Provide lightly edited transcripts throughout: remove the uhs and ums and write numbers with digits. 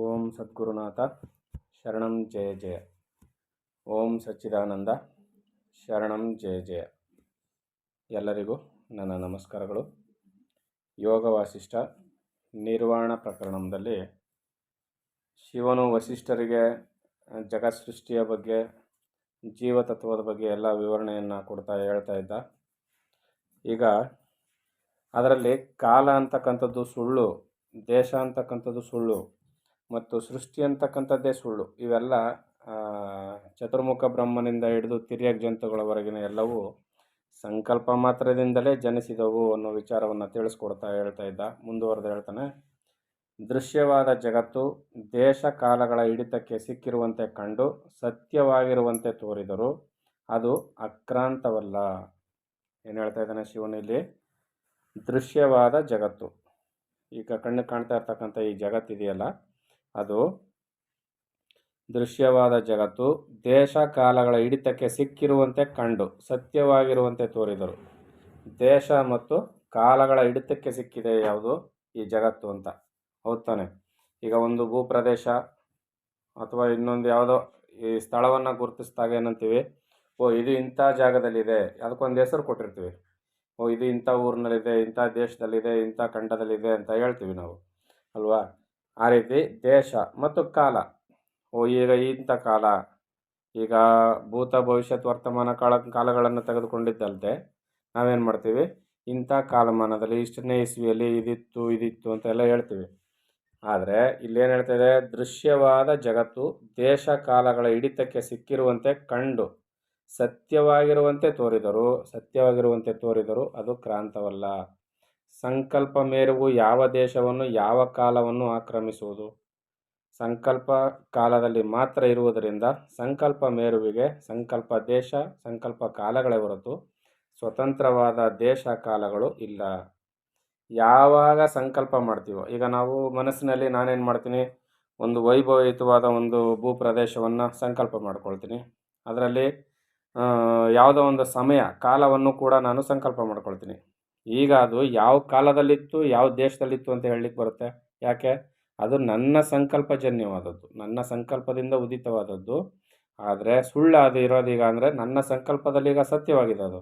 ಓಂ ಸದ್ಗುರುನಾಥ ಶರಣಂ ಜಯ ಜಯ. ಓಂ ಸಚ್ಚಿದಾನಂದ ಶರಣಂ ಜಯ ಜಯ. ಎಲ್ಲರಿಗೂ ನನ್ನ ನಮಸ್ಕಾರಗಳು. ಯೋಗ ವಾಸಿಷ್ಠ ನಿರ್ವಾಣ ಪ್ರಕರಣದಲ್ಲಿ ಶಿವನು ವಸಿಷ್ಠರಿಗೆ ಜಗತ್ ಸೃಷ್ಟಿಯ ಬಗ್ಗೆ, ಜೀವತತ್ವದ ಬಗ್ಗೆ ಎಲ್ಲ ವಿವರಣೆಯನ್ನು ಹೇಳ್ತಾ ಇದ್ದ. ಈಗ ಅದರಲ್ಲಿ ಕಾಲ ಅಂತಕ್ಕಂಥದ್ದು ಸುಳ್ಳು, ದೇಶ ಅಂತಕ್ಕಂಥದ್ದು ಸುಳ್ಳು ಮತ್ತು ಸೃಷ್ಟಿ ಅಂತಕ್ಕಂಥದ್ದೇ ಸುಳ್ಳು. ಇವೆಲ್ಲ ಚತುರ್ಮುಖ ಬ್ರಹ್ಮನಿಂದ ಹಿಡಿದು ತಿರ್ಯಕ್ ಜಂತುಗಳವರೆಗಿನ ಎಲ್ಲವೂ ಸಂಕಲ್ಪ ಮಾತ್ರದಿಂದಲೇ ಜನಿಸಿದವು ಅನ್ನೋ ವಿಚಾರವನ್ನು ಹೇಳ್ತಾ ಇದ್ದ. ಮುಂದುವರೆದು ಹೇಳ್ತಾನೆ, ದೃಶ್ಯವಾದ ಜಗತ್ತು ದೇಶ ಕಾಲಗಳ ಹಿಡಿತಕ್ಕೆ ಸಿಕ್ಕಿರುವಂತೆ ಕಂಡು ಸತ್ಯವಾಗಿರುವಂತೆ ತೋರಿದರು ಅದು ಅಕ್ರಾಂತವಲ್ಲ. ಏನು ಹೇಳ್ತಾ ಇದ್ದಾನೆ ಶಿವನಲ್ಲಿ? ದೃಶ್ಯವಾದ ಜಗತ್ತು, ಈಗ ಕಣ್ಣು ಕಾಣ್ತಾ ಇರ್ತಕ್ಕಂಥ ಈ ಜಗತ್ತಿದೆಯಲ್ಲ, ಅದು ದೃಶ್ಯವಾದ ಜಗತ್ತು ದೇಶ ಕಾಲಗಳ ಹಿಡಿತಕ್ಕೆ ಸಿಕ್ಕಿರುವಂತೆ ಕಂಡು ಸತ್ಯವಾಗಿರುವಂತೆ ತೋರಿದರು. ದೇಶ ಮತ್ತು ಕಾಲಗಳ ಹಿಡಿತಕ್ಕೆ ಸಿಕ್ಕಿದೆ ಯಾವುದು? ಈ ಜಗತ್ತು ಅಂತ. ಹೌದು ತಾನೆ? ಈಗ ಒಂದು ಭೂಪ್ರದೇಶ ಅಥವಾ ಇನ್ನೊಂದು ಯಾವುದೋ ಈ ಸ್ಥಳವನ್ನು ಗುರುತಿಸಿದಾಗ ಏನಂತೀವಿ? ಇದು ಇಂಥ ಜಾಗದಲ್ಲಿದೆ, ಅದಕ್ಕೊಂದು ಹೆಸರು ಕೊಟ್ಟಿರ್ತೀವಿ. ಇದು ಇಂಥ ಊರಿನಲ್ಲಿದೆ, ಇಂಥ ದೇಶದಲ್ಲಿದೆ, ಇಂಥ ಖಂಡದಲ್ಲಿದೆ ಅಂತ ಹೇಳ್ತೀವಿ ನಾವು, ಅಲ್ವಾ? ಆ ರೀತಿ ದೇಶ ಮತ್ತು ಕಾಲ, ಈಗ ಇಂಥ ಕಾಲ, ಈಗ ಭೂತ ಭವಿಷ್ಯತ್ ವರ್ತಮಾನ ಕಾಲಗಳನ್ನು ತೆಗೆದುಕೊಂಡಿದ್ದಲ್ಲದೆ ನಾವೇನು ಮಾಡ್ತೀವಿ? ಇಂಥ ಕಾಲಮಾನದಲ್ಲಿ ಇಷ್ಟನೇ ಇಸ್ವಿಯಲ್ಲಿ ಇದಿತ್ತು ಅಂತ ಎಲ್ಲ ಹೇಳ್ತೀವಿ. ಆದರೆ ಇಲ್ಲೇನು ಹೇಳ್ತಿದೆ? ದೃಶ್ಯವಾದ ಜಗತ್ತು ದೇಶ ಕಾಲಗಳ ಹಿಡಿತಕ್ಕೆ ಸಿಕ್ಕಿರುವಂತೆ ಕಂಡು ಸತ್ಯವಾಗಿರುವಂತೆ ತೋರಿದರು ಅದು ಕ್ರಾಂತವಲ್ಲ. ಸಂಕಲ್ಪ ಮೇರೆಗೂ ಯಾವ ದೇಶವನ್ನು ಯಾವ ಕಾಲವನ್ನು ಆಕ್ರಮಿಸುವುದು? ಸಂಕಲ್ಪ ಕಾಲದಲ್ಲಿ ಮಾತ್ರ ಇರುವುದರಿಂದ ಸಂಕಲ್ಪ ಮೇರುವಿಗೆ ಸಂಕಲ್ಪ ದೇಶ, ಸಂಕಲ್ಪ ಕಾಲಗಳೇ ಹೊರತು ಸ್ವತಂತ್ರವಾದ ದೇಶ ಕಾಲಗಳು ಇಲ್ಲ. ಯಾವಾಗ ಸಂಕಲ್ಪ ಮಾಡ್ತೀವೋ, ಈಗ ನಾವು ಮನಸ್ಸಿನಲ್ಲಿ ನಾನೇನು ಮಾಡ್ತೀನಿ? ಒಂದು ವೈಭವಯುತವಾದ ಒಂದು ಭೂಪ್ರದೇಶವನ್ನು ಸಂಕಲ್ಪ ಮಾಡ್ಕೊಳ್ತೀನಿ. ಅದರಲ್ಲಿ ಯಾವುದೋ ಒಂದು ಸಮಯ ಕಾಲವನ್ನು ಕೂಡ ನಾನು ಸಂಕಲ್ಪ ಮಾಡ್ಕೊಳ್ತೀನಿ. ಈಗ ಅದು ಯಾವ ಕಾಲದಲ್ಲಿತ್ತು, ಯಾವ ದೇಶದಲ್ಲಿತ್ತು ಅಂತ ಹೇಳಲಿಕ್ಕೆ ಬರುತ್ತೆ? ಯಾಕೆ? ಅದು ನನ್ನ ಸಂಕಲ್ಪಜನ್ಯವಾದದ್ದು, ನನ್ನ ಸಂಕಲ್ಪದಿಂದ ಉದಿತವಾದದ್ದು. ಆದರೆ ಸುಳ್ಳು ಅದು ಇರೋದೀಗ ಅಂದರೆ ನನ್ನ ಸಂಕಲ್ಪದಲ್ಲಿ ಈಗ ಸತ್ಯವಾಗಿದೆ ಅದು.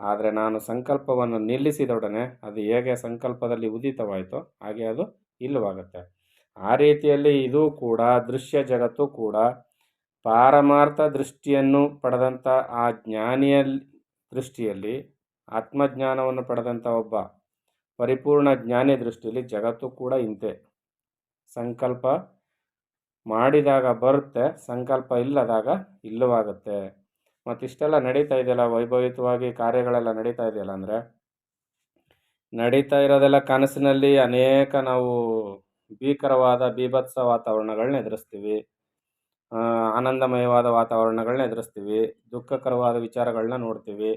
ಆದರೆ ನಾನು ಸಂಕಲ್ಪವನ್ನು ನಿಲ್ಲಿಸಿದೊಡನೆ ಅದು ಹೇಗೆ ಸಂಕಲ್ಪದಲ್ಲಿ ಉದಿತವಾಯಿತೋ ಹಾಗೆ ಅದು ಇಲ್ಲವಾಗುತ್ತೆ. ಆ ರೀತಿಯಲ್ಲಿ ಇದು ಕೂಡ ದೃಶ್ಯ ಜಗತ್ತು ಕೂಡ ಪಾರಮಾರ್ಥ ದೃಷ್ಟಿಯನ್ನು ಪಡೆದಂಥ ಆ ಜ್ಞಾನಿಯ ದೃಷ್ಟಿಯಲ್ಲಿ, ಆತ್ಮಜ್ಞಾನವನ್ನು ಪಡೆದಂಥ ಒಬ್ಬ ಪರಿಪೂರ್ಣ ಜ್ಞಾನಿ ದೃಷ್ಟಿಯಲ್ಲಿ ಜಗತ್ತು ಕೂಡ ಇಂತೆ. ಸಂಕಲ್ಪ ಮಾಡಿದಾಗ ಬರುತ್ತೆ, ಸಂಕಲ್ಪ ಇಲ್ಲದಾಗ ಇಲ್ಲವಾಗುತ್ತೆ. ಮತ್ತಿಷ್ಟೆಲ್ಲ ನಡೀತಾ ಇದೆಯಲ್ಲ, ವೈಭವಿತವಾಗಿ ಕಾರ್ಯಗಳೆಲ್ಲ ನಡೀತಾ ಇದೆಯಲ್ಲ, ಅಂದರೆ ನಡೀತಾ ಇರೋದೆಲ್ಲ ಕನಸಿನಲ್ಲಿ ಅನೇಕ ನಾವು ಭೀಕರವಾದ ಬೀಭತ್ಸ ವಾತಾವರಣಗಳನ್ನ ಎದುರಿಸ್ತೀವಿ, ಆನಂದಮಯವಾದ ವಾತಾವರಣಗಳನ್ನ ಎದುರಿಸ್ತೀವಿ, ದುಃಖಕರವಾದ ವಿಚಾರಗಳನ್ನ ನೋಡ್ತೀವಿ,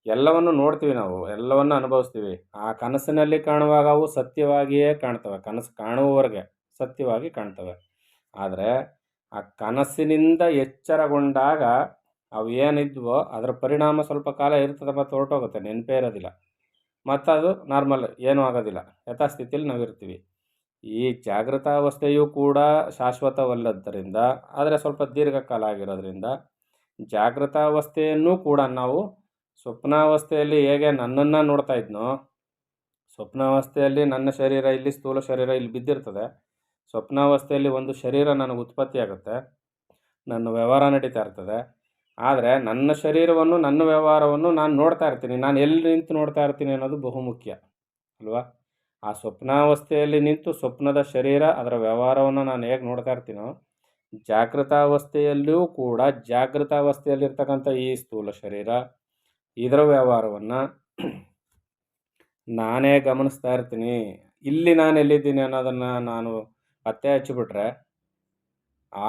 ಎಲ್ಲವನ್ನು ನೋಡ್ತೀವಿ, ನಾವು ಎಲ್ಲವನ್ನು ಅನುಭವಿಸ್ತೀವಿ. ಆ ಕನಸಿನಲ್ಲಿ ಕಾಣುವಾಗ ಅವು ಸತ್ಯವಾಗಿಯೇ ಕಾಣ್ತವೆ, ಕನಸು ಕಾಣುವವರೆಗೆ ಸತ್ಯವಾಗಿ ಕಾಣ್ತವೆ. ಆದರೆ ಆ ಕನಸಿನಿಂದ ಎಚ್ಚರಗೊಂಡಾಗ ಅವು ಏನಿದ್ವೋ ಅದರ ಪರಿಣಾಮ ಸ್ವಲ್ಪ ಕಾಲ ಇರ್ತದೆ, ಮತ್ತು ಹೊರಟೋಗುತ್ತೆ, ನೆನಪೇ ಇರೋದಿಲ್ಲ, ಮತ್ತು ಅದು ನಾರ್ಮಲ್, ಏನೂ ಆಗೋದಿಲ್ಲ, ಯಥಾಸ್ಥಿತಿಯಲ್ಲಿ ನಾವಿರ್ತೀವಿ. ಈ ಜಾಗೃತಾವಸ್ಥೆಯೂ ಕೂಡ ಶಾಶ್ವತವಲ್ಲದ್ದರಿಂದ, ಆದರೆ ಸ್ವಲ್ಪ ದೀರ್ಘಕಾಲ ಆಗಿರೋದ್ರಿಂದ ಜಾಗೃತಾವಸ್ಥೆಯನ್ನು ಕೂಡ ನಾವು ಸ್ವಪ್ನಾವಸ್ಥೆಯಲ್ಲಿ ಹೇಗೆ ನನ್ನನ್ನು ನೋಡ್ತಾ ಇದ್ನೋ, ಸ್ವಪ್ನಾವಸ್ಥೆಯಲ್ಲಿ ನನ್ನ ಶರೀರ ಇಲ್ಲಿ, ಸ್ಥೂಲ ಶರೀರ ಇಲ್ಲಿ ಬಿದ್ದಿರ್ತದೆ. ಸ್ವಪ್ನಾವಸ್ಥೆಯಲ್ಲಿ ಒಂದು ಶರೀರ ನನಗೆ ಉತ್ಪತ್ತಿ ಆಗುತ್ತೆ, ನನ್ನ ವ್ಯವಹಾರ ನಡೀತಾ ಇರ್ತದೆ. ಆದರೆ ನನ್ನ ಶರೀರವನ್ನು, ನನ್ನ ವ್ಯವಹಾರವನ್ನು ನಾನು ನೋಡ್ತಾ ಇರ್ತೀನಿ. ನಾನು ಎಲ್ಲಿ ನಿಂತು ನೋಡ್ತಾ ಇರ್ತೀನಿ ಅನ್ನೋದು ಬಹುಮುಖ್ಯ ಅಲ್ವಾ? ಆ ಸ್ವಪ್ನಾವಸ್ಥೆಯಲ್ಲಿ ನಿಂತು ಸ್ವಪ್ನದ ಶರೀರ, ಅದರ ವ್ಯವಹಾರವನ್ನು ನಾನು ಹೇಗೆ ನೋಡ್ತಾ ಇರ್ತೀನೋ, ಜಾಗೃತಾವಸ್ಥೆಯಲ್ಲಿಯೂ ಕೂಡ ಜಾಗೃತಾವಸ್ಥೆಯಲ್ಲಿರ್ತಕ್ಕಂಥ ಈ ಸ್ಥೂಲ ಶರೀರ, ಇದರ ವ್ಯವಹಾರವನ್ನು ನಾನೇ ಗಮನಿಸ್ತಾ ಇರ್ತೀನಿ. ಇಲ್ಲಿ ನಾನು ಎಲ್ಲಿದ್ದೀನಿ ಅನ್ನೋದನ್ನು ನಾನು ಪತ್ತೆ ಹಚ್ಚಿಬಿಟ್ರೆ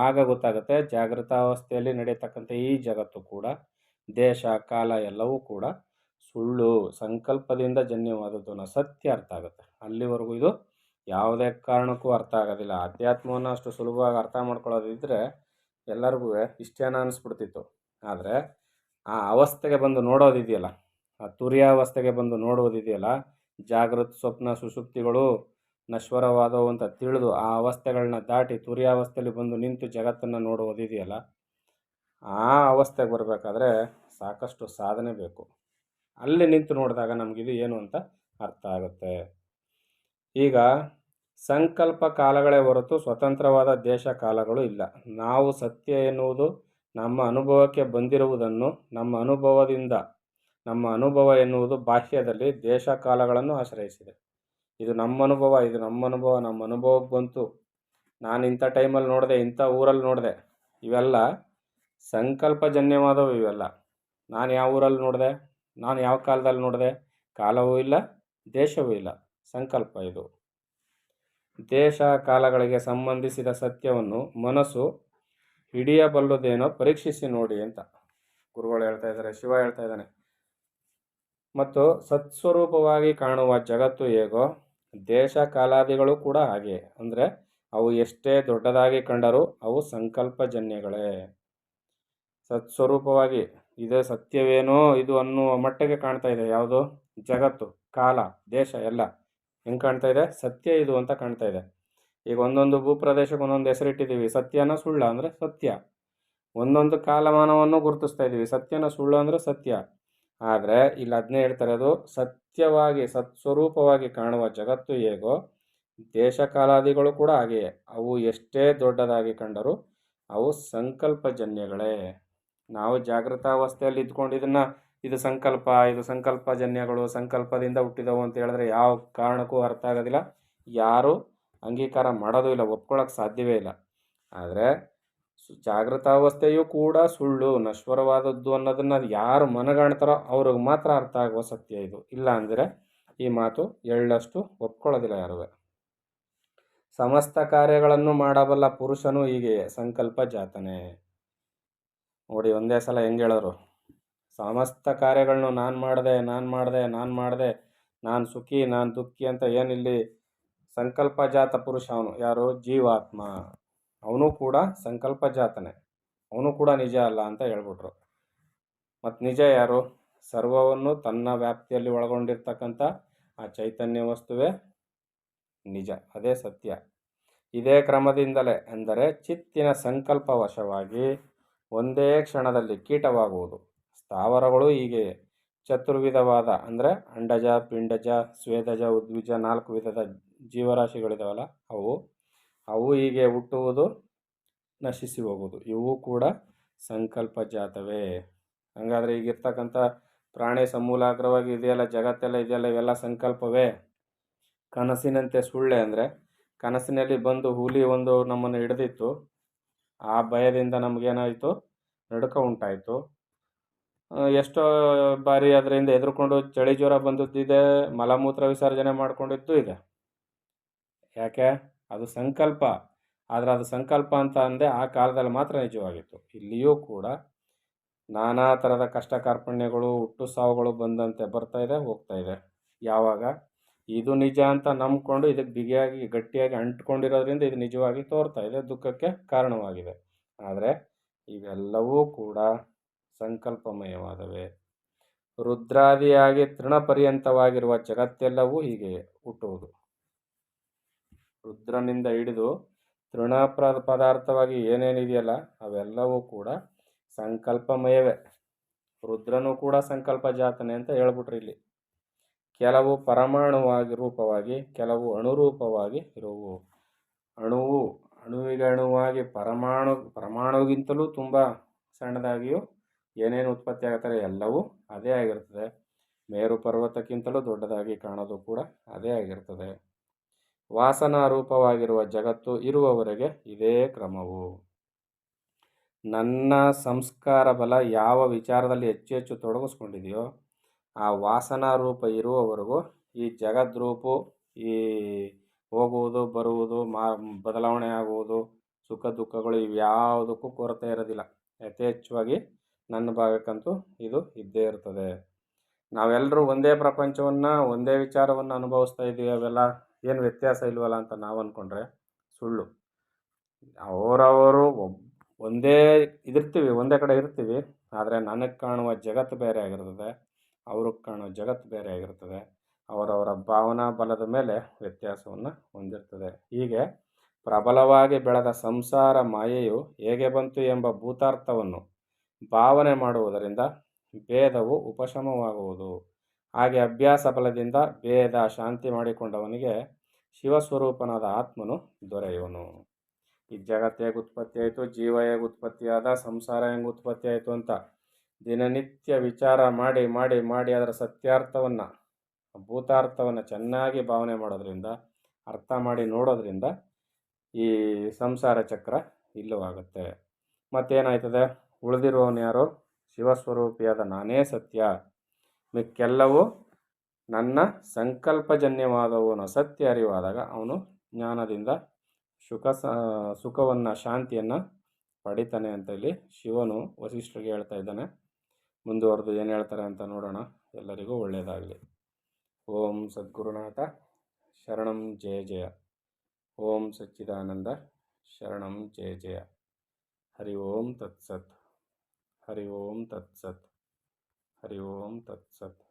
ಆಗ ಗೊತ್ತಾಗುತ್ತೆ, ಜಾಗೃತಾವಸ್ಥೆಯಲ್ಲಿ ನಡೆಯತಕ್ಕಂಥ ಈ ಜಗತ್ತು ಕೂಡ, ದೇಶ ಕಾಲ ಎಲ್ಲವೂ ಕೂಡ ಸುಳ್ಳು, ಸಂಕಲ್ಪದಿಂದ ಜನ್ಯವಾದದ್ದು ಅನ್ನೋ ಸತ್ಯ ಅರ್ಥ ಆಗುತ್ತೆ. ಅಲ್ಲಿವರೆಗೂ ಇದು ಯಾವುದೇ ಕಾರಣಕ್ಕೂ ಅರ್ಥ ಆಗೋದಿಲ್ಲ. ಅಧ್ಯಾತ್ಮವನ್ನು ಅಷ್ಟು ಸುಲಭವಾಗಿ ಅರ್ಥ ಮಾಡ್ಕೊಳ್ಳೋದಿದ್ದರೆ ಎಲ್ಲರಿಗೂ ಇಷ್ಟೇನ ಅನಿಸ್ಬಿಡ್ತಿತ್ತು. ಆದರೆ ಆ ಅವಸ್ಥೆಗೆ ಬಂದು ನೋಡೋದಿದೆಯಲ್ಲ, ಆ ತುರ್ಯಾವಸ್ಥೆಗೆ ಬಂದು ನೋಡೋದಿದೆಯಲ್ಲ, ಜಾಗೃತ ಸ್ವಪ್ನ ಸುಷುಪ್ತಿಗಳು ನಶ್ವರವಾದವು ಅಂತ ತಿಳಿದು ಆ ಅವಸ್ಥೆಗಳನ್ನ ದಾಟಿ ತುರಿಯಾವಸ್ಥೆಯಲ್ಲಿ ಬಂದು ನಿಂತು ಜಗತ್ತನ್ನು ನೋಡುವುದಿದೆಯಲ್ಲ, ಆ ಅವಸ್ಥೆಗೆ ಬರಬೇಕಾದ್ರೆ ಸಾಕಷ್ಟು ಸಾಧನೆ ಬೇಕು. ಅಲ್ಲಿ ನಿಂತು ನೋಡಿದಾಗ ನಮಗಿದು ಏನು ಅಂತ ಅರ್ಥ ಆಗುತ್ತೆ. ಈಗ ಸಂಕಲ್ಪ ಕಾಲಗಳೇ ಹೊರತು ಸ್ವತಂತ್ರವಾದ ದೇಶ ಕಾಲಗಳು ಇಲ್ಲ. ನಾವು ಸತ್ಯ ಎನ್ನುವುದು ನಮ್ಮ ಅನುಭವಕ್ಕೆ ಬಂದಿರುವುದನ್ನು, ನಮ್ಮ ಅನುಭವ ಎನ್ನುವುದು ಬಾಹ್ಯದಲ್ಲಿ ದೇಶ ಕಾಲಗಳನ್ನು ಆಶ್ರಯಿಸಿದೆ. ಇದು ನಮ್ಮ ಅನುಭವಕ್ಕೆ ಬಂತು, ನಾನು ಇಂಥ ಟೈಮಲ್ಲಿ ನೋಡಿದೆ, ಇಂಥ ಊರಲ್ಲಿ ನೋಡಿದೆ, ಇವೆಲ್ಲ ಸಂಕಲ್ಪಜನ್ಯವಾದವು. ಇವೆಲ್ಲ ನಾನು ಯಾವ ಊರಲ್ಲಿ ನೋಡಿದೆ, ನಾನು ಯಾವ ಕಾಲದಲ್ಲಿ ನೋಡಿದೆ, ಕಾಲವೂ ಇಲ್ಲ, ದೇಶವೂ ಇಲ್ಲ, ಸಂಕಲ್ಪ ಇದು. ದೇಶ ಕಾಲಗಳಿಗೆ ಸಂಬಂಧಿಸಿದ ಸತ್ಯವನ್ನು ಮನಸ್ಸು ಹಿಡಿಯಬಲ್ಲುದೇನೋ ಪರೀಕ್ಷಿಸಿ ನೋಡಿ ಅಂತ ಗುರುಗಳು ಹೇಳ್ತಾ ಇದ್ದಾರೆ, ಶಿವ ಹೇಳ್ತಾ ಇದ್ದಾನೆ. ಮತ್ತು ಸತ್ಸ್ವರೂಪವಾಗಿ ಕಾಣುವ ಜಗತ್ತು ಹೇಗೋ ದೇಶ ಕಾಲಾದಿಗಳು ಕೂಡ ಹಾಗೆ. ಅಂದರೆ ಅವು ಎಷ್ಟೇ ದೊಡ್ಡದಾಗಿ ಕಂಡರೂ ಅವು ಸಂಕಲ್ಪಜನ್ಯಗಳೇ. ಸತ್ಸ್ವರೂಪವಾಗಿ ಇದೇ ಸತ್ಯವೇನೋ ಇದು ಅನ್ನುವ ಮಟ್ಟಿಗೆ ಕಾಣ್ತಾ ಇದೆ. ಯಾವುದು? ಜಗತ್ತು, ಕಾಲ, ದೇಶ ಎಲ್ಲ ಹೆಂಗೆ ಕಾಣ್ತಾ ಇದೆ? ಸತ್ಯ ಇದು ಅಂತ ಕಾಣ್ತಾ ಇದೆ. ಈಗ ಒಂದೊಂದು ಭೂಪ್ರದೇಶಕ್ಕೆ ಒಂದೊಂದು ಹೆಸರಿಟ್ಟಿದ್ದೀವಿ. ಸತ್ಯನ ಸುಳ್ಳ ಅಂದರೆ ಸತ್ಯ. ಒಂದೊಂದು ಕಾಲಮಾನವನ್ನು ಗುರುತಿಸ್ತಾ ಇದ್ದೀವಿ. ಸತ್ಯನ ಸುಳ್ಳು ಅಂದರೆ ಸತ್ಯ. ಆದರೆ ಇಲ್ಲಿ ಅದನ್ನೇ ಹೇಳ್ತಾರೆ, ಅದು ಸತ್ಯವಾಗಿ ಸತ್ಸ್ವರೂಪವಾಗಿ ಕಾಣುವ ಜಗತ್ತು ಹೇಗೋ ದೇಶ ಕಾಲಾದಿಗಳು ಕೂಡ ಹಾಗೆಯೇ. ಅವು ಎಷ್ಟೇ ದೊಡ್ಡದಾಗಿ ಕಂಡರೂ ಅವು ಸಂಕಲ್ಪಜನ್ಯಗಳೇ. ನಾವು ಜಾಗೃತಾವಸ್ಥೆಯಲ್ಲಿ ಇದ್ಕೊಂಡು ಇದು ಸಂಕಲ್ಪಜನ್ಯಗಳು, ಸಂಕಲ್ಪದಿಂದ ಹುಟ್ಟಿದವು ಅಂತ ಹೇಳಿದ್ರೆ ಯಾವ ಕಾರಣಕ್ಕೂ ಅರ್ಥ ಆಗೋದಿಲ್ಲ. ಯಾರೂ ಅಂಗೀಕಾರ ಮಾಡೋದು ಇಲ್ಲ, ಒಪ್ಕೊಳ್ಳೋಕೆ ಸಾಧ್ಯವೇ ಇಲ್ಲ. ಆದರೆ ಜಾಗೃತಾವಸ್ಥೆಯೂ ಕೂಡ ಸುಳ್ಳು, ನಶ್ವರವಾದದ್ದು ಅನ್ನೋದನ್ನು ಯಾರು ಮನಗಾಣ್ತಾರೋ ಅವ್ರಿಗೆ ಮಾತ್ರ ಅರ್ಥ ಆಗುವ ಸತ್ಯ ಇದು. ಇಲ್ಲ ಅಂದರೆ ಈ ಮಾತು ಎಳ್ಳಷ್ಟು ಒಪ್ಕೊಳ್ಳೋದಿಲ್ಲ ಯಾರೂ. ಸಮಸ್ತ ಕಾರ್ಯಗಳನ್ನು ಮಾಡಬಲ್ಲ ಪುರುಷನು ಹೀಗೆ ಸಂಕಲ್ಪ ಜಾತನೇ. ನೋಡಿ, ಒಂದೇ ಸಲ ಹೆಂಗೆ ಹೇಳೋರು, ಸಮಸ್ತ ಕಾರ್ಯಗಳನ್ನು ನಾನು ಮಾಡಿದೆ, ನಾನು ಸುಖಿ, ನಾನು ದುಃಖಿ ಅಂತ ಏನಿಲ್ಲಿ ಸಂಕಲ್ಪ ಜಾತ ಪುರುಷ ಅವನು. ಯಾರು? ಜೀವಾತ್ಮ. ಅವನು ಕೂಡ ಸಂಕಲ್ಪ ಜಾತನೇ, ಅವನು ಕೂಡ ನಿಜ ಅಲ್ಲ ಅಂತ ಹೇಳ್ಬಿಟ್ರು. ಮತ್ತು ನಿಜ ಯಾರು? ಸರ್ವವನ್ನು ತನ್ನ ವ್ಯಾಪ್ತಿಯಲ್ಲಿ ಒಳಗೊಂಡಿರ್ತಕ್ಕಂಥ ಆ ಚೈತನ್ಯ ವಸ್ತುವೇ ನಿಜ, ಅದೇ ಸತ್ಯ. ಇದೇ ಕ್ರಮದಿಂದಲೇ ಅಂದರೆ ಚಿತ್ತಿನ ಸಂಕಲ್ಪವಶವಾಗಿ ಒಂದೇ ಕ್ಷಣದಲ್ಲಿ ಕೀಟವಾಗುವುದು. ಸ್ಥಾವರಗಳು ಹೀಗೆ ಚತುರ್ವಿಧವಾದ ಅಂದರೆ ಅಂಡಜ, ಪಿಂಡಜ, ಸ್ವೇದಜ, ಉದ್ವಿಜ 4 ವಿಧದ ಜೀವರಾಶಿಗಳಿದಾವಲ್ಲ, ಅವು ಹೀಗೆ ಹುಟ್ಟುವುದು, ನಶಿಸಿ ಹೋಗುವುದು. ಇವು ಕೂಡ ಸಂಕಲ್ಪ ಜಾತವೇ. ಹಾಗಾದರೆ ಈಗಿರ್ತಕ್ಕಂಥ ಪ್ರಾಣಿ ಸಮೂಲಾಗ್ರವಾಗಿ ಇದೆಯಲ್ಲ, ಜಗತ್ತೆಲ್ಲ ಇದೆಯಲ್ಲ, ಇವೆಲ್ಲ ಸಂಕಲ್ಪವೇ. ಕನಸಿನಂತೆ ಸುಳ್ಳೆ ಅಂದರೆ ಕನಸಿನಲ್ಲಿ ಬಂದು ಹುಲಿ ಒಂದು ನಮ್ಮನ್ನು ಹಿಡಿದಿತ್ತು, ಆ ಭಯದಿಂದ ನಮಗೇನಾಯಿತು? ನಡುಕ ಉಂಟಾಯಿತು. ಎಷ್ಟೋ ಬಾರಿ ಅದರಿಂದ ಎದುರುಕೊಂಡು ಚಳಿ ಜ್ವರ ಬಂದದ್ದಿದೆ, ಮಲಮೂತ್ರ ವಿಸರ್ಜನೆ ಮಾಡ್ಕೊಂಡಿದ್ದು ಇದೆ. ಯಾಕೆ? ಅದು ಸಂಕಲ್ಪ. ಆದರೆ ಅದು ಸಂಕಲ್ಪ ಅಂತ ಅಂದೆ ಆ ಕಾಲದಲ್ಲಿ ಮಾತ್ರ ನಿಜವಾಗಿತ್ತು. ಇಲ್ಲಿಯೂ ಕೂಡ ನಾನಾ ಥರದ ಕಷ್ಟ ಕಾರ್ಪಣ್ಯಗಳು, ಹುಟ್ಟು ಸಾವುಗಳು ಬಂದಂತೆ ಬರ್ತಾ ಇದೆ, ಹೋಗ್ತಾ ಇದೆ. ಯಾವಾಗ ಇದು ನಿಜ ಅಂತ ನಂಬ್ಕೊಂಡು ಇದಕ್ಕೆ ಬಿಗಿಯಾಗಿ ಗಟ್ಟಿಯಾಗಿ ಅಂಟ್ಕೊಂಡಿರೋದ್ರಿಂದ ಇದು ನಿಜವಾಗಿ ತೋರ್ತಾ ಇದೆ, ದುಃಖಕ್ಕೆ ಕಾರಣವಾಗಿದೆ. ಆದರೆ ಇವೆಲ್ಲವೂ ಕೂಡ ಸಂಕಲ್ಪಮಯವಾದವೇ. ರುದ್ರಾದಿಯಾಗಿ ತೃಣಪರ್ಯಂತವಾಗಿರುವ ಜಗತ್ತೆಲ್ಲವೂ ಹೀಗೆ ಹುಟ್ಟುವುದು. ರುದ್ರನಿಂದ ಹಿಡಿದು ತೃಣ ಪದಾರ್ಥವಾಗಿ ಏನೇನಿದೆಯಲ್ಲ ಅವೆಲ್ಲವೂ ಕೂಡ ಸಂಕಲ್ಪಮಯವೇ. ರುದ್ರನೂ ಕೂಡ ಸಂಕಲ್ಪ ಜಾತನೆ ಅಂತ ಹೇಳ್ಬಿಟ್ರು ಇಲ್ಲಿ. ಕೆಲವು ಪರಮಾಣುವಾಗಿ ರೂಪವಾಗಿ, ಕೆಲವು ಅಣುರೂಪವಾಗಿ ಇರುವು. ಅಣುವಿಗೆ ಅಣುವಾಗಿ ಪರಮಾಣುಗಿಂತಲೂ ತುಂಬ ಸಣ್ಣದಾಗಿಯೂ ಏನೇನು ಉತ್ಪತ್ತಿ ಆಗುತ್ತಾರೆ ಎಲ್ಲವೂ ಅದೇ ಆಗಿರ್ತದೆ. ಮೇರು ಪರ್ವತಕ್ಕಿಂತಲೂ ದೊಡ್ಡದಾಗಿ ಕಾಣೋದು ಕೂಡ ಅದೇ ಆಗಿರ್ತದೆ. ವಾಸನಾ ರೂಪವಾಗಿರುವ ಜಗತ್ತು ಇರುವವರೆಗೆ ಇದೇ ಕ್ರಮವು. ನನ್ನ ಸಂಸ್ಕಾರ ಬಲ ಯಾವ ವಿಚಾರದಲ್ಲಿ ಹೆಚ್ಚು ಹೆಚ್ಚು ತೊಡಗಿಸ್ಕೊಂಡಿದೆಯೋ ಆ ವಾಸನಾ ರೂಪ ಇರುವವರೆಗೂ ಈ ಜಗದ್ರೂಪು, ಈ ಹೋಗುವುದು ಬರುವುದು, ಬದಲಾವಣೆ ಆಗುವುದು, ಸುಖ ದುಃಖಗಳು ಇವ್ಯಾವುದಕ್ಕೂ ಕೊರತೆ ಇರೋದಿಲ್ಲ. ಯಥೇಚ್ಛವಾಗಿ ನನ್ನ ಭಾಗಕ್ಕಂತೂ ಇದು ಇದ್ದೇ ಇರ್ತದೆ. ನಾವೆಲ್ಲರೂ ಒಂದೇ ಪ್ರಪಂಚವನ್ನು, ಒಂದೇ ವಿಚಾರವನ್ನು ಅನುಭವಿಸ್ತಾ ಇದ್ದೀವಿ, ಅವೆಲ್ಲ ಏನು ವ್ಯತ್ಯಾಸ ಇಲ್ವಲ್ಲ ಅಂತ ನಾವು ಅಂದ್ಕೊಂಡ್ರೆ ಸುಳ್ಳು. ಅವರವರು ಒಂದೇ ಕಡೆ ಇರ್ತೀವಿ, ಆದರೆ ನನಗೆ ಕಾಣುವ ಜಗತ್ತು ಬೇರೆ ಆಗಿರ್ತದೆ, ಅವ್ರಿಗೆ ಕಾಣುವ ಜಗತ್ತು ಬೇರೆ ಆಗಿರ್ತದೆ. ಅವರವರ ಭಾವನಾ ಬಲದ ಮೇಲೆ ವ್ಯತ್ಯಾಸವನ್ನು ಹೊಂದಿರ್ತದೆ. ಹೀಗೆ ಪ್ರಬಲವಾಗಿ ಬೆಳೆದ ಸಂಸಾರ ಮಾಯೆಯು ಹೇಗೆ ಬಂತು ಎಂಬ ಭೂತಾರ್ಥವನ್ನು ಭಾವನೆ ಮಾಡುವುದರಿಂದ ಭೇದವು ಉಪಶಮವಾಗುವುದು. ಹಾಗೆ ಅಭ್ಯಾಸ ಬಲದಿಂದ ಭೇದ ಶಾಂತಿ ಮಾಡಿಕೊಂಡವನಿಗೆ ಶಿವಸ್ವರೂಪನಾದ ಆತ್ಮನು ದೊರೆಯುವನು. ಈ ಜಗತ್ತು ಹೇಗೆ ಉತ್ಪತ್ತಿ ಆಯಿತು, ಜೀವ ಹೇಗೆ ಉತ್ಪತ್ತಿಯಾದ, ಸಂಸಾರ ಹೆಂಗೆ ಉತ್ಪತ್ತಿ ಆಯಿತು ಅಂತ ದಿನನಿತ್ಯ ವಿಚಾರ ಮಾಡಿ ಮಾಡಿ ಮಾಡಿ ಅದರ ಸತ್ಯಾರ್ಥವನ್ನು, ಭೂತಾರ್ಥವನ್ನು ಚೆನ್ನಾಗಿ ಭಾವನೆ ಮಾಡೋದ್ರಿಂದ, ಅರ್ಥ ಮಾಡಿ ನೋಡೋದ್ರಿಂದ ಈ ಸಂಸಾರ ಚಕ್ರ ಇಲ್ಲವಾಗುತ್ತೆ. ಮತ್ತೇನಾಯ್ತದೆ? ಉಳಿದಿರುವವನು ಯಾರು? ಶಿವಸ್ವರೂಪಿಯಾದ ನಾನೇ ಸತ್ಯ, ಮಿಕ್ಕೆಲ್ಲವೂ ನನ್ನ ಸಂಕಲ್ಪಜನ್ಯವಾದವನು ಸತ್ಯ ಅರಿವಾದಾಗ ಅವನು ಜ್ಞಾನದಿಂದ ಸುಖವನ್ನು, ಶಾಂತಿಯನ್ನು ಪಡಿತಾನೆ ಅಂತ ಇಲ್ಲಿ ಶಿವನು ವಸಿಷ್ಠರಿಗೆ ಹೇಳ್ತಾ ಇದ್ದಾನೆ. ಮುಂದುವರೆದು ಏನು ಹೇಳ್ತಾರೆ ಅಂತ ನೋಡೋಣ. ಎಲ್ಲರಿಗೂ ಒಳ್ಳೆಯದಾಗಲಿ. ಓಂ ಸದ್ಗುರುನಾಥ ಶರಣಂ ಜಯ ಜಯ. ಓಂ ಸಚ್ಚಿದಾನಂದ ಶರಣಂ ಜಯ ಜಯ. ಹರಿ ಓಂ ತತ್ಸತ್. ಹರಿ ಓಂ ತತ್ಸತ್. ಹರಿ ಓಂ ತತ್ಸತ್.